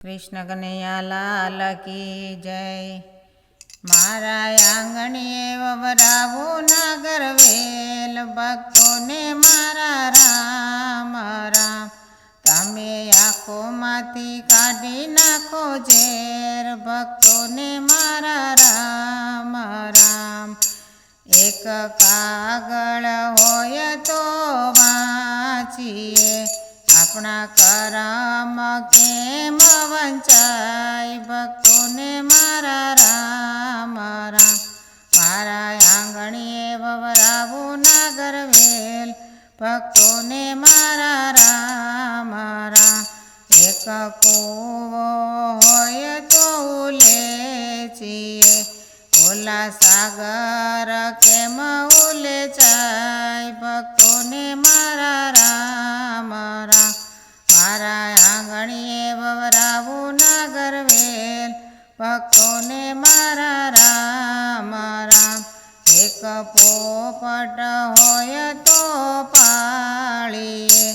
कृष्ण कन्हैया लाल की जय। मारा आंगणीए ववरावो नागर वेल, भक्तों ने मारा राम राम। तमे आँखों माथी काढ़ी नाखो झेर, भक्तों ने मारा राम राम। एक कागळ होय तो वाँचीए, अपना करम केम वंचाय, भक्तों ने मारा राम राम। मारा आंगणीए ववरावो नागर वेल, भक्तों ने मारा राम राम। एक कूवो होय तो उलेचीए, ओला सागर केम उलेचाय, भक्तों ने मारा राम राम। मारा आंगणीए ववरावो नागर वेल, भक्तों ने मारा राम राम। एक पोपट होय तो पाळीए,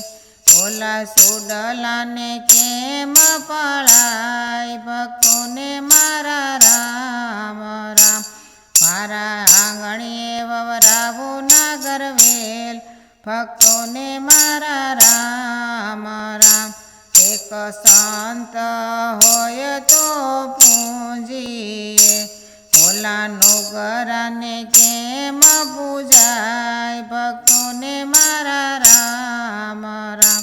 ओला सुडला ने केम पळाय, भक्तों ने मारा राम राम। मारा आंगणीए ववरावो नागर वेल, भक्तों ने मारा राम राम। एक संत होय तो पूंजीए, ओला नुगरा ने केम पूजाय, भक्तों ने मारा राम राम।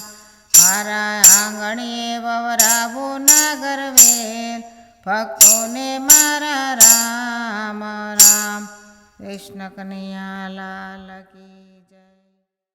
मारा आंगणीए ववरावो नागर वेल, भक्तों ने मारा राम राम। कृष्ण कन्हैया लाल की।